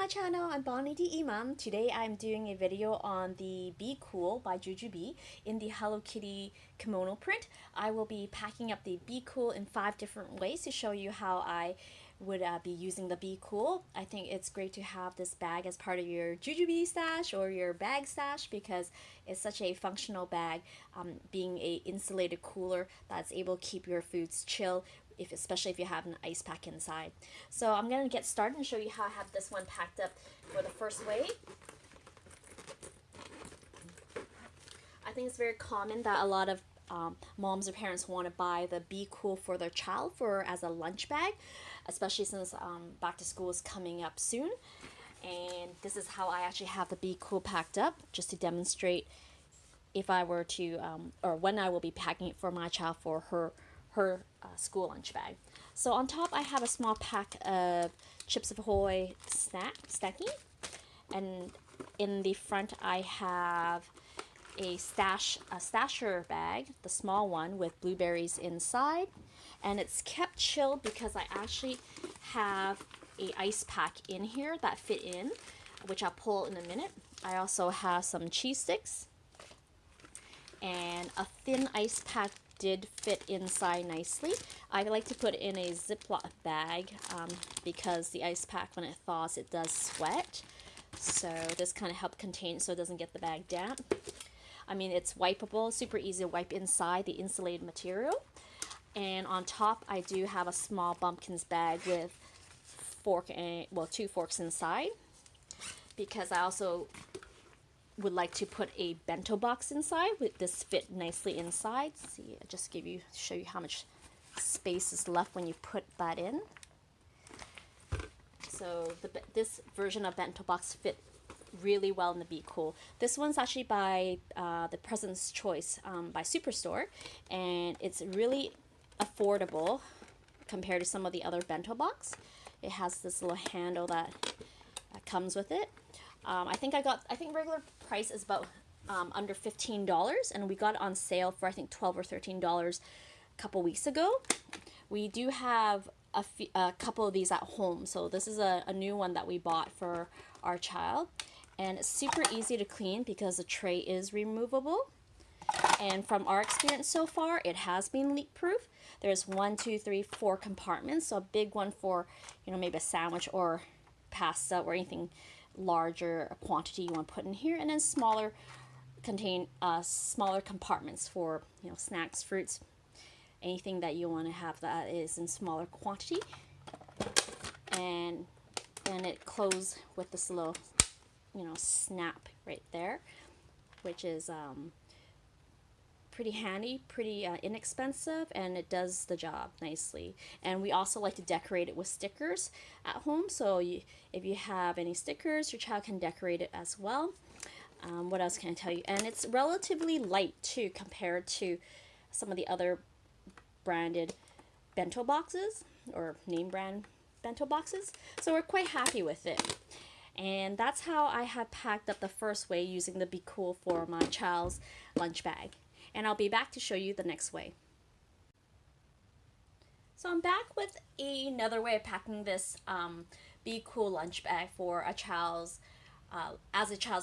my channel, I'm Bonnie the Imam. Today I'm doing a video on the Be Cool by Jujube in the Hello Kitty kimono print. I will be packing up the Be Cool in 5 different ways to show you how I would be using the Be Cool. I think it's great to have this bag as part of your Jujube stash or your bag stash because it's such a functional bag, being a insulated cooler that's able to keep your foods chill, especially if you have an ice pack inside. So I'm going to get started and show you how I have this one packed up for the first way. I think it's very common that a lot of moms or parents want to buy the Be Cool for their child as a lunch bag, especially since back to school is coming up soon. And this is how I actually have the Be Cool packed up, just to demonstrate if I were to, or when I will be packing it for my child for her school lunch bag. So on top I have a small pack of Chips Ahoy snacky, and in the front I have a stasher bag, the small one with blueberries inside, and it's kept chilled because I actually have a ice pack in here that fit in, which I'll pull in a minute. I also have some cheese sticks, and a thin ice pack did fit inside nicely. I like to put it in a Ziploc bag because the ice pack, when it thaws, it does sweat. So this kind of helps contain it so it doesn't get the bag damp. I mean, it's wipeable, super easy to wipe inside the insulated material. And on top, I do have a small bumpkins bag with two forks inside, because I also would like to put a bento box inside. With this fit nicely inside. See, I'll just show you how much space is left when you put that in. So this version of bento box fit really well in the Be Cool. This one's actually by the President's Choice by Superstore, and it's really affordable compared to some of the other bento box. It has this little handle that comes with it. I think regular price is about under $15, and we got it on sale for I think $12 or $13 a couple weeks ago. We do have a couple of these at home, so this is a new one that we bought for our child, and it's super easy to clean because the tray is removable. And from our experience so far, it has been leak proof. There's 1, 2, 3, 4 compartments, so a big one for, you know, maybe a sandwich or pasta or anything larger quantity you want to put in here, and then smaller compartments for, you know, snacks, fruits, anything that you want to have that is in smaller quantity. And then it closes with this little, you know, snap right there, which is pretty handy, pretty inexpensive, and it does the job nicely. And we also like to decorate it with stickers at home, so if you have any stickers, your child can decorate it as well. What else can I tell you? And it's relatively light too compared to some of the other branded bento boxes or name brand bento boxes, so we're quite happy with it. And that's how I have packed up the first way using the Be Cool for my child's lunch bag. And I'll be back to show you the next way. So I'm back with another way of packing this Be Cool lunch bag for a child's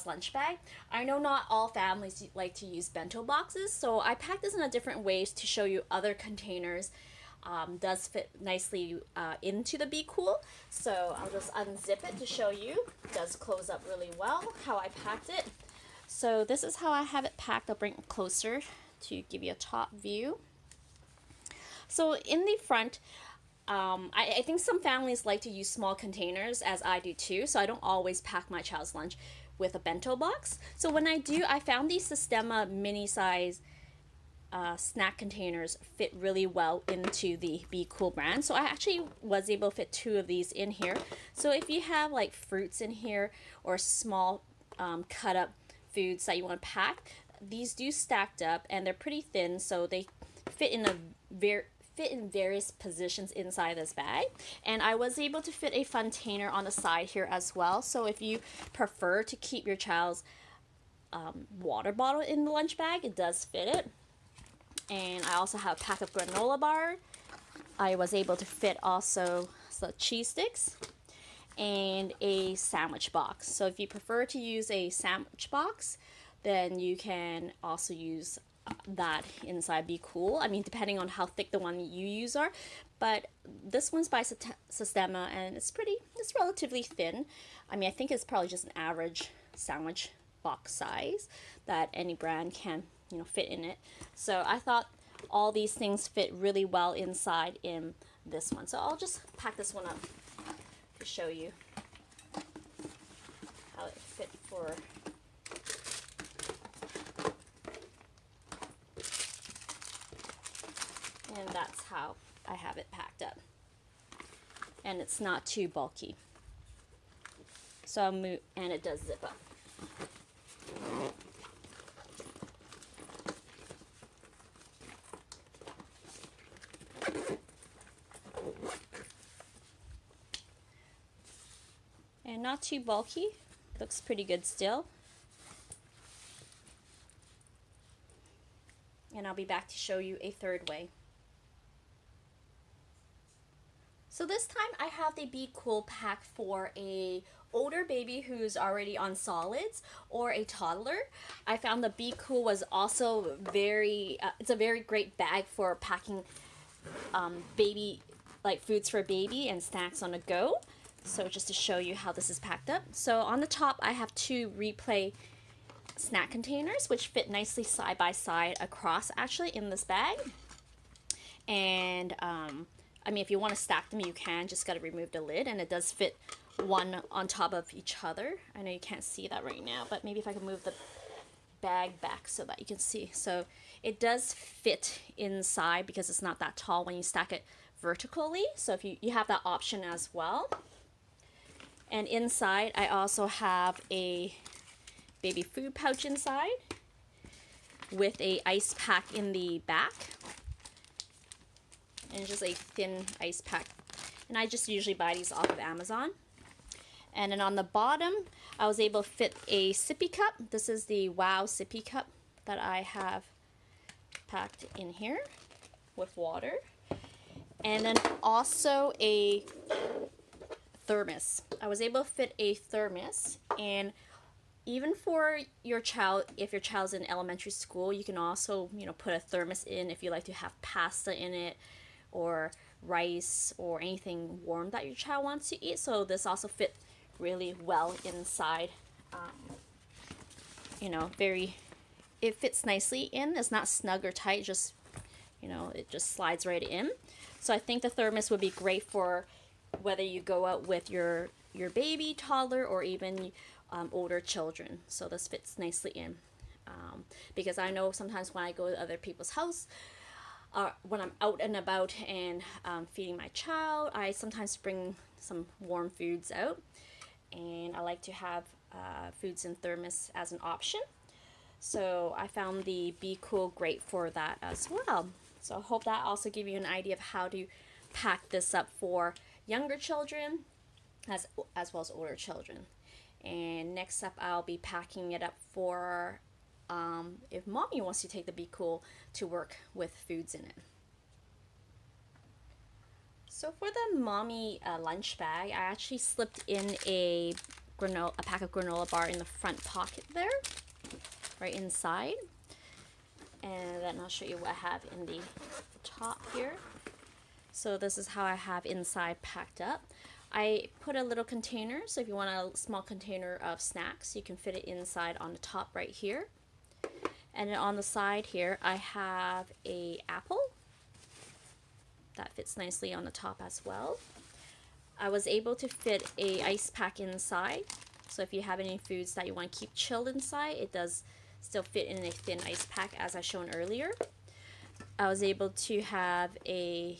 lunch bag. I know not all families like to use bento boxes, so I packed this in a different ways to show you other containers. Does fit nicely into the Be Cool. So I'll just unzip it to show you. It does close up really well how I packed it. So this is how I have it packed. I'll bring it closer to give you a top view. So in the front, I think some families like to use small containers, as I do too, so I don't always pack my child's lunch with a bento box. So when I do, I found these Sistema mini size snack containers fit really well into the Be Cool brand. So I actually was able to fit 2 of these in here. So if you have like fruits in here or small cut up foods that you want to pack, these do stacked up, and they're pretty thin, so they fit in various positions inside this bag. And I was able to fit a container on the side here as well, so if you prefer to keep your child's water bottle in the lunch bag, it does fit it. And I also have a pack of granola bar. I was able to fit also the cheese sticks, and a sandwich box. So if you prefer to use a sandwich box, then you can also use that inside Be Cool. I mean, depending on how thick the one you use are, but this one's by Sistema, and it's relatively thin. I mean, I think it's probably just an average sandwich box size that any brand can, fit in it. So I thought all these things fit really well inside in this one. So I'll just pack this one up to show you how it fit for. And that's how I have it packed up. And it's not too bulky. So I'll move, and it does zip up. And not too bulky. Looks pretty good still. And I'll be back to show you a third way. So this time I have the Be Cool pack for a older baby who's already on solids or a toddler. I found the Be Cool was also it's a very great bag for packing baby, like foods for baby and snacks on the go. So just to show you how this is packed up. So on the top I have two Replay snack containers which fit nicely side by side across actually in this bag. And I mean, if you want to stack them, you can. Just got to remove the lid, and it does fit one on top of each other. I know you can't see that right now, but maybe if I can move the bag back so that you can see. So it does fit inside because it's not that tall when you stack it vertically. So if you have that option as well. And inside, I also have a baby food pouch inside with a ice pack in the back. And just a thin ice pack. And I just usually buy these off of Amazon. And then on the bottom, I was able to fit a sippy cup. This is the Wow sippy cup that I have packed in here with water. And then also a thermos. I was able to fit a thermos, and even for your child, if your child's in elementary school, you can also, put a thermos in if you like to have pasta in it, or rice, or anything warm that your child wants to eat. So this also fit really well inside. It fits nicely in. It's not snug or tight, just, it just slides right in. So I think the thermos would be great for whether you go out with your baby, toddler, or even older children. So this fits nicely in. Because I know sometimes when I go to other people's house, when I'm out and about and feeding my child, I sometimes bring some warm foods out, and I like to have foods in thermos as an option. So I found the Be Cool great for that as well. So I hope that also give you an idea of how to pack this up for younger children as well as older children. And next up, I'll be packing it up for if mommy wants to take the Be Cool to work with foods in it. So for the mommy lunch bag, I actually slipped in a pack of granola bar in the front pocket there, right inside. And then I'll show you what I have in the top here. So this is how I have inside packed up. I put a little container, so if you want a small container of snacks, you can fit it inside on the top right here. And then on the side here, I have a apple that fits nicely on the top as well. I was able to fit a ice pack inside, so if you have any foods that you want to keep chilled inside, it does still fit in a thin ice pack as I shown earlier. I was able to have a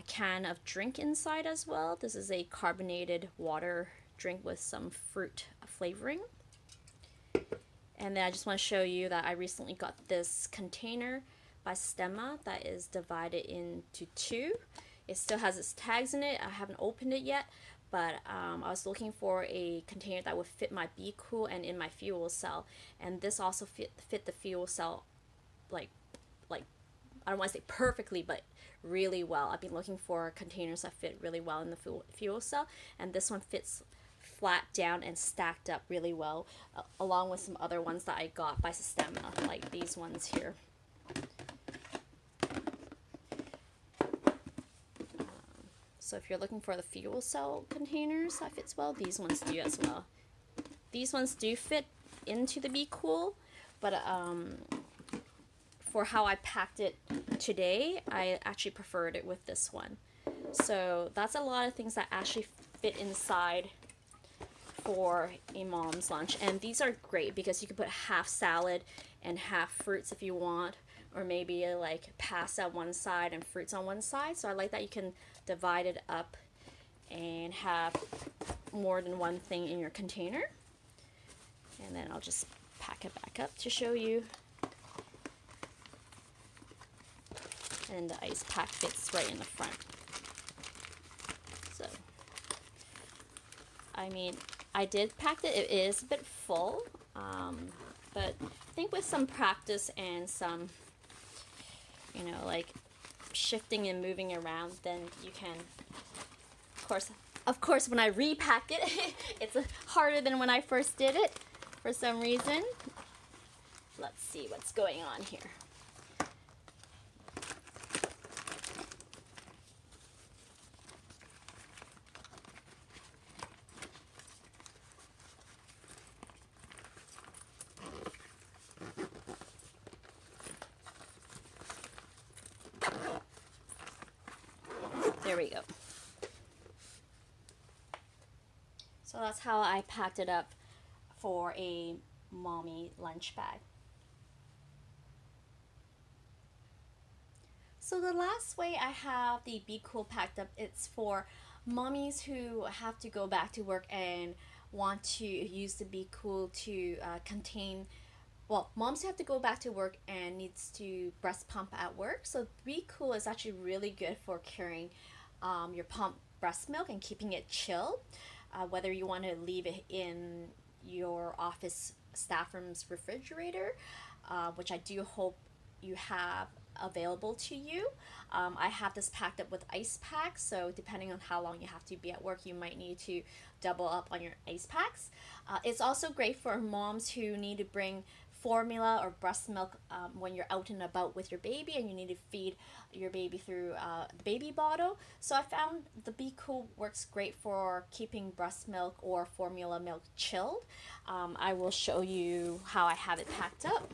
can of drink inside as well. This is a carbonated water drink with some fruit flavoring. And then I just want to show you that I recently got this container by Stemma that is divided into two. It still has its tags in it. I haven't opened it yet, but I was looking for a container that would fit my Be Cool and in my fuel cell. And this also fit the fuel cell like I don't want to say perfectly, but really well. I've been looking for containers that fit really well in the fuel cell, and this one fits flat down and stacked up really well, along with some other ones that I got by Sistema, like these ones here. So if you're looking for the fuel cell containers that fits well, these ones do as well. These ones do fit into the Be Cool, but for how I packed it today, I actually preferred it with this one. So that's a lot of things that actually fit inside for a mom's lunch. And these are great because you can put half salad and half fruits if you want, or maybe like pasta on one side and fruits on one side. So I like that you can divide it up and have more than one thing in your container. And then I'll just pack it back up to show you. And the ice pack fits right in the front. So, I mean, I did pack it. It is a bit full, but I think with some practice and some, you know, like shifting and moving around, then you can, of course, when I repack it, it's harder than when I first did it for some reason. Let's see what's going on here. There we go. So that's how I packed it up for a mommy lunch bag. So the last way I have the Be Cool packed up, it's for mommies who have to go back to work and want to use the Be Cool to contain, well, moms who have to go back to work and needs to breast pump at work. So Be Cool is actually really good for carrying your pump breast milk and keeping it chilled. Whether you want to leave it in your office staff room's refrigerator, which I do hope you have available to you. I have this packed up with ice packs, so depending on how long you have to be at work, you might need to double up on your ice packs. It's also great for moms who need to bring formula or breast milk when you're out and about with your baby and you need to feed your baby through the baby bottle. So I found the Be Cool works great for keeping breast milk or formula milk chilled. I will show you how I have it packed up.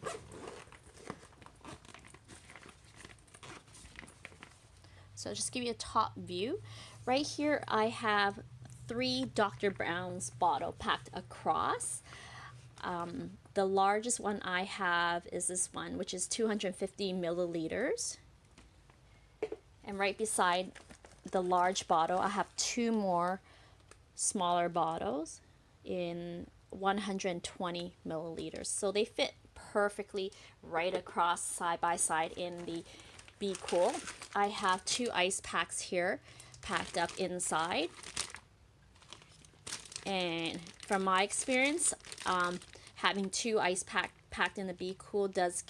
So just give you a top view. Right here I have 3 Dr. Brown's bottle packed across. The largest one I have is this one, which is 250 milliliters. And right beside the large bottle, I have 2 more smaller bottles in 120 milliliters. So they fit perfectly right across side by side in the Be Cool. I have 2 ice packs here packed up inside. And from my experience, having 2 ice packed in the Be Cool does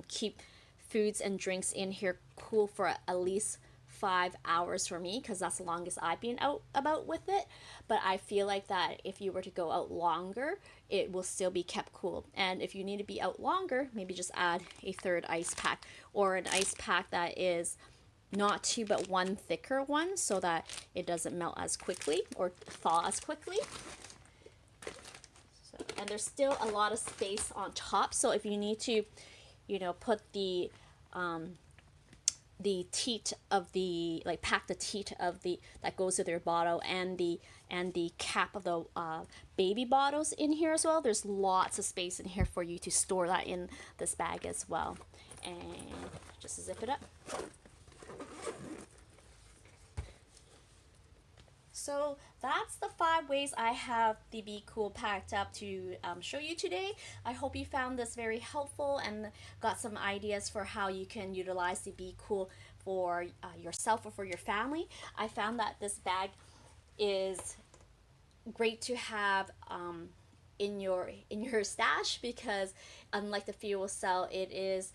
keep foods and drinks in here cool for at least 5 hours for me, because that's the longest I've been out about with it. But I feel like that if you were to go out longer, it will still be kept cool. And if you need to be out longer, maybe just add a 3rd ice pack, or an ice pack that is not 2 but 1 thicker one, so that it doesn't melt as quickly or thaw as quickly. So, and there's still a lot of space on top, so if you need to, you know, put the teat of the, like, pack the teat of the that goes with your bottle and the cap of the baby bottles in here as well. There's lots of space in here for you to store that in this bag as well. And just zip it up. So that's the 5 ways I have the Be Cool packed up to show you today. I hope you found this very helpful and got some ideas for how you can utilize the Be Cool for yourself or for your family. I found that this bag is great to have in your stash, because unlike the fuel cell, it is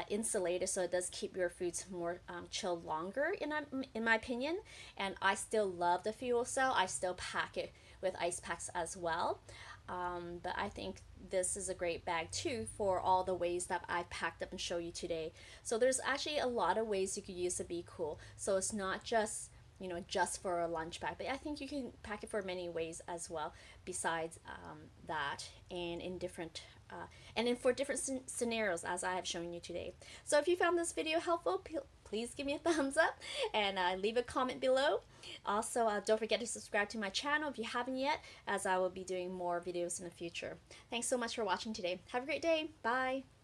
insulated, so it does keep your foods more chilled longer, in my opinion. And I still love the fuel cell. I still pack it with ice packs as well. But I think this is a great bag too for all the ways that I've packed up and show you today. So there's actually a lot of ways you could use the Be Cool. So it's not just just for a lunch bag, but I think you can pack it for many ways as well besides that, and in different and in for different scenarios as I have shown you today. So if you found this video helpful, please give me a thumbs up and leave a comment below. Also, don't forget to subscribe to my channel if you haven't yet, as I will be doing more videos in the future. Thanks so much for watching today. Have a great day. Bye.